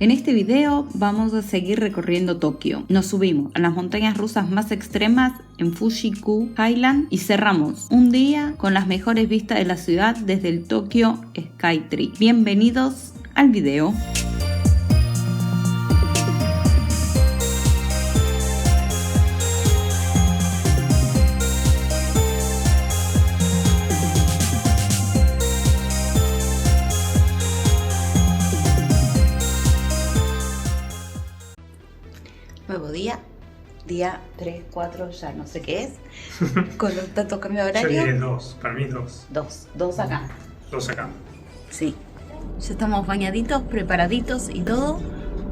En este video vamos a seguir recorriendo Tokio. Nos subimos a las montañas rusas más extremas en Fuji-Q Highland y cerramos un día con las mejores vistas de la ciudad desde el Tokyo Skytree. Bienvenidos al video. Nuevo día 3, 4, ya no sé qué es. Con los tantos cambios de horario. Yo dije 2, para mí es 2. Dos acá. 2 acá. Sí. Ya estamos bañaditos, preparaditos y todo.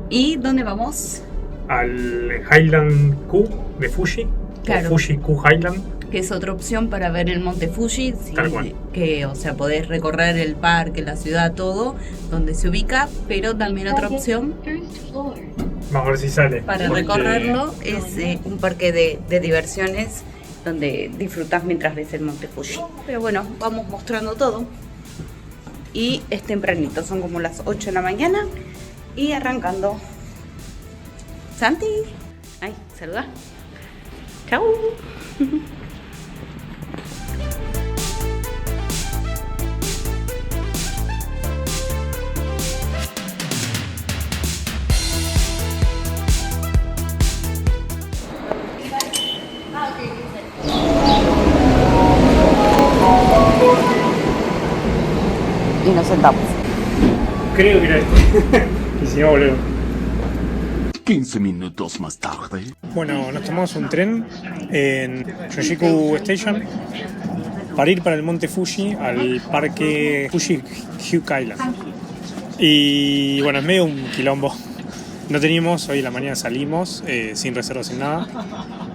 ¿Y dónde vamos? Al Highland Q de Fuji. Claro. O Fuji Q Highland. Que es otra opción para ver el monte Fuji. Sí, tal cual. Que, o sea, podés recorrer el parque, la ciudad, todo, donde se ubica. Pero también otra opción Vamos a ver si sale. para recorrerlo es un parque de diversiones donde disfrutas mientras ves el monte Fuji. Pero bueno, vamos mostrando todo. Y es tempranito, son como las 8 de la mañana y arrancando. Santi, ay, saluda. Chau. Y nos sentamos. Creo que era esto. Y si no, volvemos. 15 minutos más tarde. Bueno, nos tomamos un tren en Shinjuku Station para ir para el monte Fuji, al parque Fuji Q Highland. Y bueno, es medio un quilombo. No teníamos, hoy en la mañana salimos sin reserva, sin nada.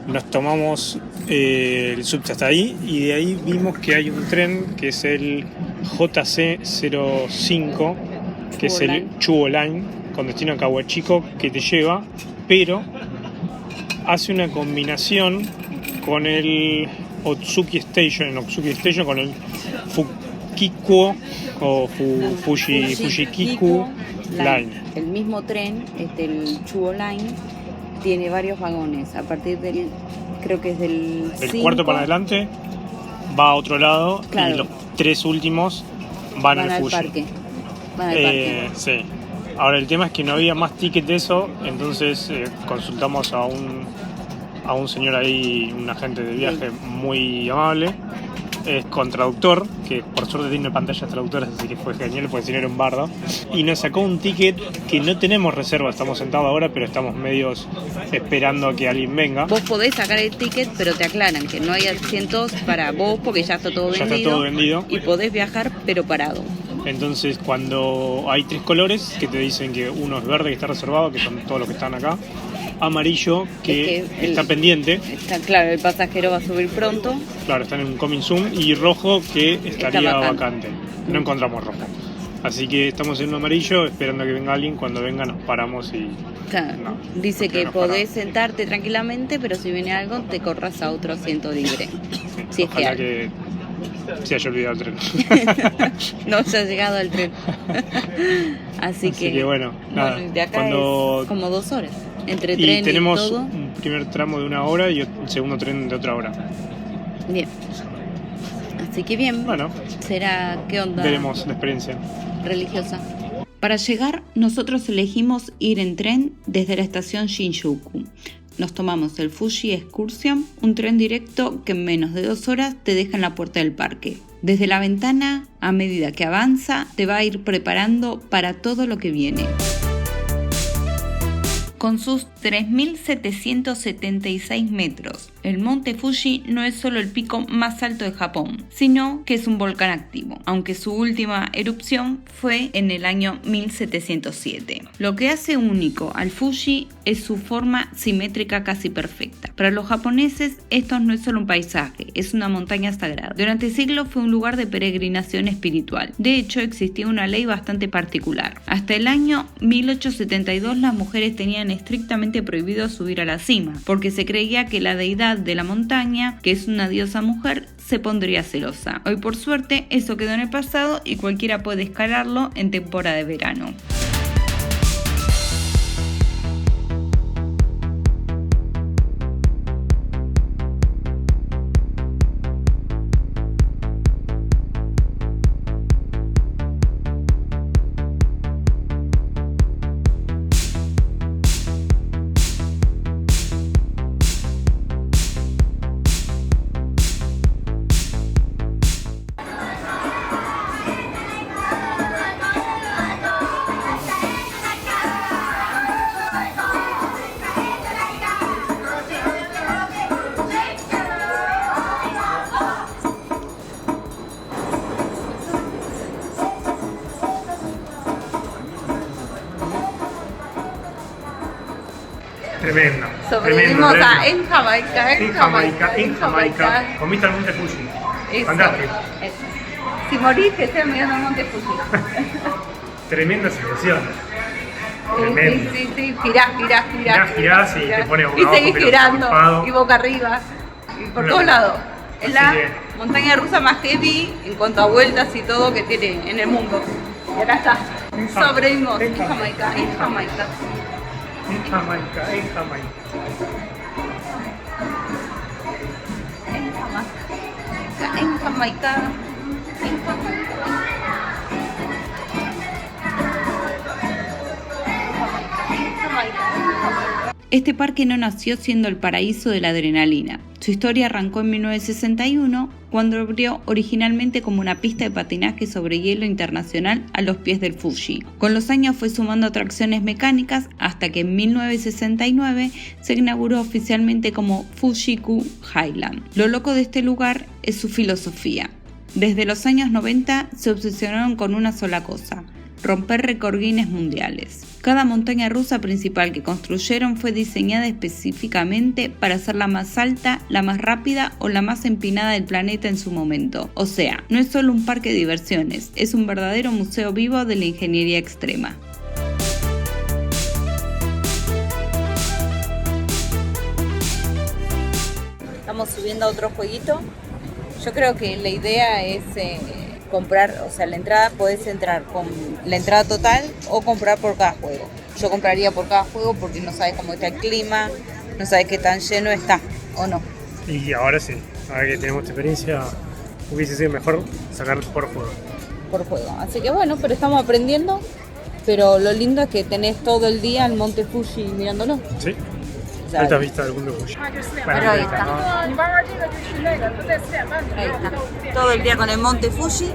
Nos tomamos el subte hasta ahí y de ahí vimos que hay un tren que es el JC05, que es el Chuo Line, con destino a Kawachico, que te lleva, pero hace una combinación con el Otsuki Station, con el Fukikuo o Fujikiku Line. El mismo tren, el Chuo Line, tiene varios vagones. A partir del, creo que es del cuarto para adelante va a otro lado, claro. Y los 3 últimos van al Fuji. Parque. Van al parque. Sí. Ahora el tema es que no había más ticket de eso, entonces consultamos a un señor ahí, un agente de viaje muy amable, con traductor, que por suerte tiene pantallas traductoras, así que fue genial, porque si no era un bardo, y nos sacó un ticket que no tenemos reserva, estamos sentados ahora, pero estamos medios esperando a que alguien venga. Vos podés sacar el ticket, pero te aclaran que no hay asientos para vos, porque ya está todo vendido, y podés viajar, pero parado. Entonces, cuando hay 3 colores que te dicen que uno es verde, que está reservado, que son todos los que están acá, amarillo, que está pendiente. Está claro, el pasajero va a subir pronto. Claro, están en un coming soon. Y rojo, que estaría vacante. No encontramos rojo. Así que estamos en un amarillo, esperando a que venga alguien. Cuando venga nos paramos y... Claro, no, dice que podés sentarte tranquilamente, pero si viene algo, te corras a otro asiento libre. Sí, ojalá que se haya olvidado el tren. No se ha llegado el tren. Así que bueno, nada. De acá es como 2 horas. Entre tren y tenemos todo. Un primer tramo de 1 hora y un segundo tren de otra hora. Bien. Así que bien. Bueno. ¿Será qué onda? Veremos la experiencia religiosa. Para llegar, nosotros elegimos ir en tren desde la estación Shinjuku. Nos tomamos el Fuji Excursion, un tren directo que en menos de 2 horas te deja en la puerta del parque. Desde la ventana, a medida que avanza, te va a ir preparando para todo lo que viene. Con sus 3.776 metros, el monte Fuji no es solo el pico más alto de Japón, sino que es un volcán activo, aunque su última erupción fue en el año 1707. Lo que hace único al Fuji es su forma simétrica casi perfecta. Para los japoneses, esto no es solo un paisaje, es una montaña sagrada. Durante siglos fue un lugar de peregrinación espiritual. De hecho, existía una ley bastante particular. Hasta el año 1872 las mujeres tenían estrictamente prohibido subir a la cima, porque se creía que la deidad de la montaña, que es una diosa mujer, se pondría celosa. Hoy por suerte eso quedó en el pasado y cualquiera puede escalarlo en temporada de verano. Tremendo. Sobrevivimos tremendo. En Jamaica. Comiste al monte Fuji. Eso. Fantástico. Eso. Si morís, que sea mirando al monte Fuji. Tremenda sensación. Tremendo. Sí. Girás y te pone boca y abajo, seguís pero girando. zarpado. Y boca arriba. Y por todos lados. Es la montaña rusa más heavy en cuanto a vueltas y todo que tiene en el mundo. Y acá está. Sobrevivimos en Jamaica. En Jamaica. Este parque no nació siendo el paraíso de la adrenalina. Su historia arrancó en 1961, cuando abrió originalmente como una pista de patinaje sobre hielo internacional a los pies del Fuji. Con los años fue sumando atracciones mecánicas hasta que en 1969 se inauguró oficialmente como Fuji-Q Highland. Lo loco de este lugar es su filosofía. Desde los años 90 se obsesionaron con una sola cosa: romper récord Guinness mundiales. Cada montaña rusa principal que construyeron fue diseñada específicamente para ser la más alta, la más rápida o la más empinada del planeta en su momento. O sea, no es solo un parque de diversiones, es un verdadero museo vivo de la ingeniería extrema. Estamos subiendo a otro jueguito. Yo creo que la idea es comprar, o sea, la entrada podés entrar con la entrada total o comprar por cada juego. Yo compraría por cada juego porque no sabes cómo está el clima, no sabes qué tan lleno está o no. Y ahora sí, ahora que tenemos experiencia, hubiese sido mejor sacar por juego. Por juego. Así que bueno, pero estamos aprendiendo. Pero lo lindo es que tenés todo el día el monte Fuji mirándolo. Sí. O sea, Alta vista del mundo Fuji. Pero ahí está. Ahí está. Todo el día con el monte Fuji.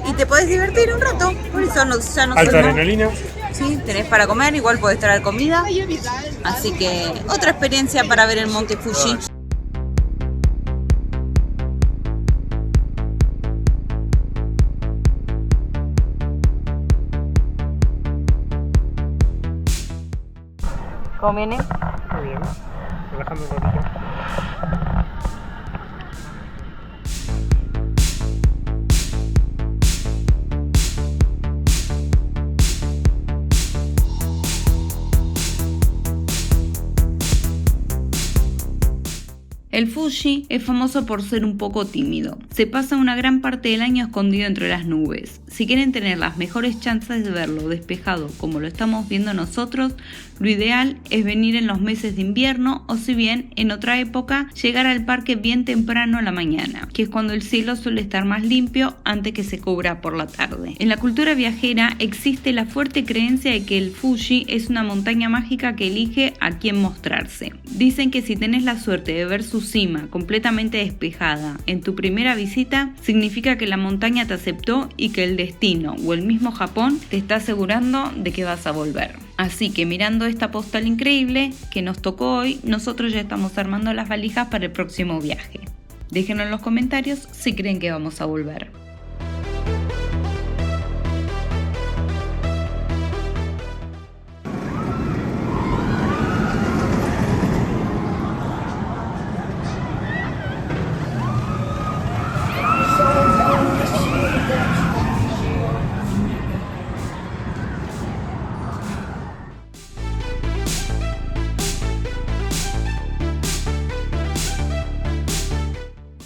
Y te podés divertir un rato. Por eso ya no Alta adrenalina. Sí, tenés para comer, igual podés traer comida. Así que otra experiencia para ver el monte Fuji. ¿Cómo viene? Muy bien. Relajando un ratito. El Fuji es famoso por ser un poco tímido. Se pasa una gran parte del año escondido entre las nubes. Si quieren tener las mejores chances de verlo despejado como lo estamos viendo nosotros, lo ideal es venir en los meses de invierno o, si bien en otra época, llegar al parque bien temprano a la mañana, que es cuando el cielo suele estar más limpio antes que se cubra por la tarde. En la cultura viajera existe la fuerte creencia de que el Fuji es una montaña mágica que elige a quién mostrarse. Dicen que si tenés la suerte de ver su cima completamente despejada en tu primera visita, significa que la montaña te aceptó y que el destino o el mismo Japón te está asegurando de que vas a volver. Así que mirando esta postal increíble que nos tocó hoy, nosotros ya estamos armando las valijas para el próximo viaje. Déjenos en los comentarios si creen que vamos a volver.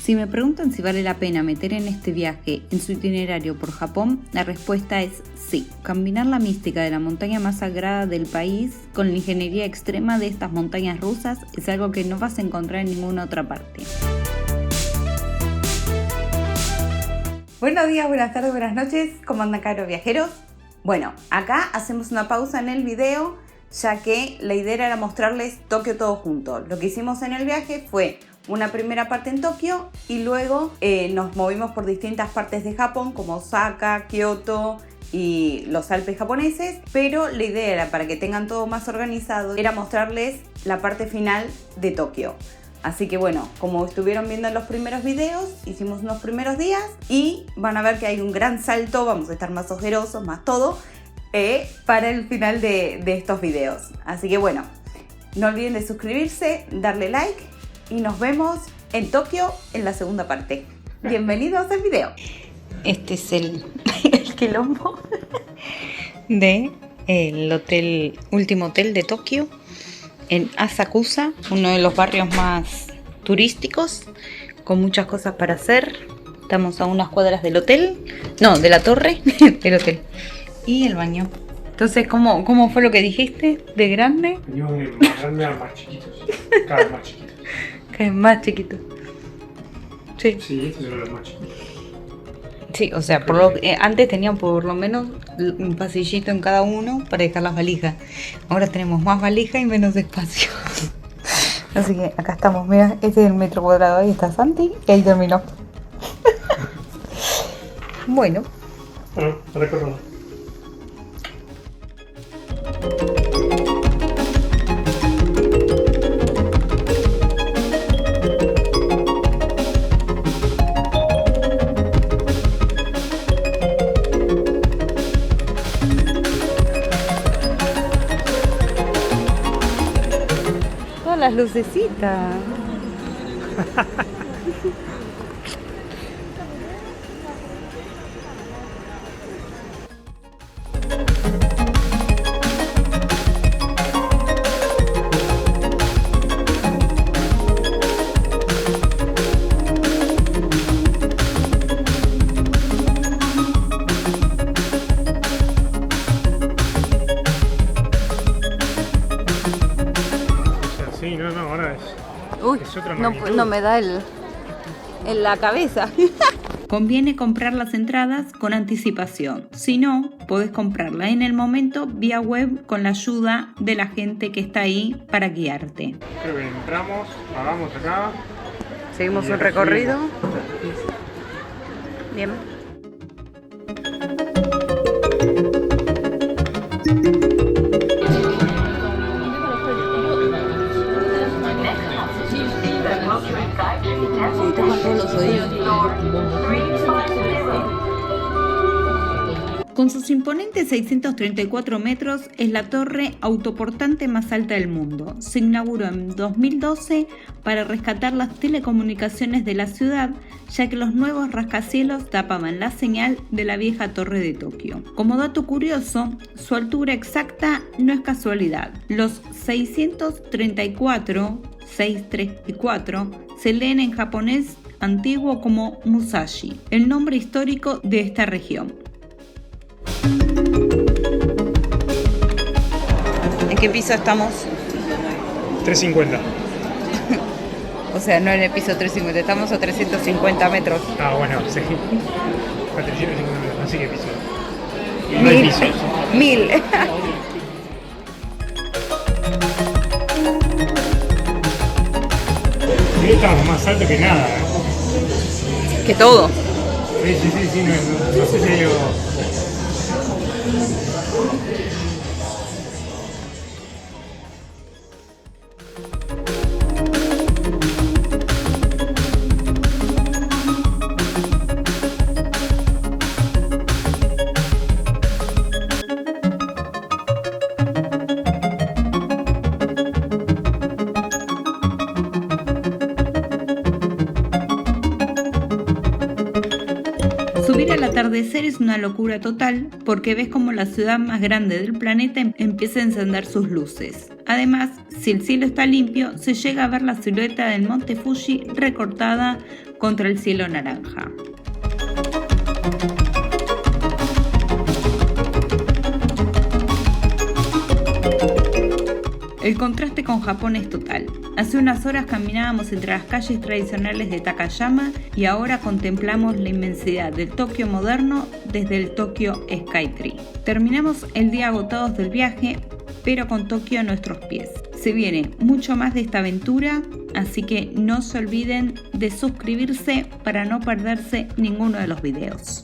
Si me preguntan si vale la pena meter en este viaje en su itinerario por Japón, la respuesta es sí. Combinar la mística de la montaña más sagrada del país con la ingeniería extrema de estas montañas rusas es algo que no vas a encontrar en ninguna otra parte. Buenos días, buenas tardes, buenas noches. ¿Cómo andan, caros viajeros? Bueno, acá hacemos una pausa en el video, ya que la idea era mostrarles Tokio todo junto. Lo que hicimos en el viaje fue una primera parte en Tokio y luego nos movimos por distintas partes de Japón como Osaka, Kioto y los Alpes japoneses, pero la idea era, para que tengan todo más organizado, era mostrarles la parte final de Tokio. Así que bueno, como estuvieron viendo en los primeros videos, hicimos unos primeros días y van a ver que hay un gran salto, vamos a estar más ojerosos, más todo, para el final de estos videos. Así que bueno, No olviden de suscribirse, darle like y nos vemos en Tokio en la segunda parte. Bienvenidos al video. Este es el quilombo de el último hotel de Tokio en Asakusa, uno de los barrios más turísticos, con muchas cosas para hacer. Estamos a unas cuadras del hotel, no, de la torre del hotel y el baño. Entonces, ¿cómo fue lo que dijiste? ¿De grande? Venimos de más grande a más chiquitos, cada vez más chiquitos. Que es más chiquito. Sí. Sí, estos son los más chiquitos. Sí, o sea, antes tenían por lo menos un pasillito en cada uno para dejar las valijas. Ahora tenemos más valijas y menos espacio. Así que acá estamos, mira, este es el metro cuadrado, ahí está Santi y ahí terminó. Bueno, recuerdo. todas las lucecitas. Sí, no, ahora es... Uy, es otra magnitud. no me da en la cabeza. Conviene comprar las entradas con anticipación. Si no, podés comprarla en el momento vía web con la ayuda de la gente que está ahí para guiarte. Creo que entramos, pagamos acá. Seguimos Y un acá recorrido. Bien. Con sus imponentes 634 metros, es la torre autoportante más alta del mundo. Se inauguró en 2012 para rescatar las telecomunicaciones de la ciudad, ya que los nuevos rascacielos tapaban la señal de la vieja torre de Tokio. Como dato curioso, su altura exacta no es casualidad. Los 634 se leen en japonés antiguo como Musashi, el nombre histórico de esta región. ¿En qué piso estamos? 350. O sea, no en el piso 350, estamos a 350 metros. Ah, bueno, sí. 450 metros, así que piso. No hay pisos. 1000. Hoy estamos más alto que nada. Que todo. Sí, no sé si hay algo... Subir al atardecer es una locura total porque ves como la ciudad más grande del planeta empieza a encender sus luces. Además, si el cielo está limpio, se llega a ver la silueta del monte Fuji recortada contra el cielo naranja. El contraste con Japón es total. Hace unas horas caminábamos entre las calles tradicionales de Takayama y ahora contemplamos la inmensidad del Tokio moderno desde el Tokyo Skytree. Terminamos el día agotados del viaje, pero con Tokio a nuestros pies. Se viene mucho más de esta aventura, así que no se olviden de suscribirse para no perderse ninguno de los videos.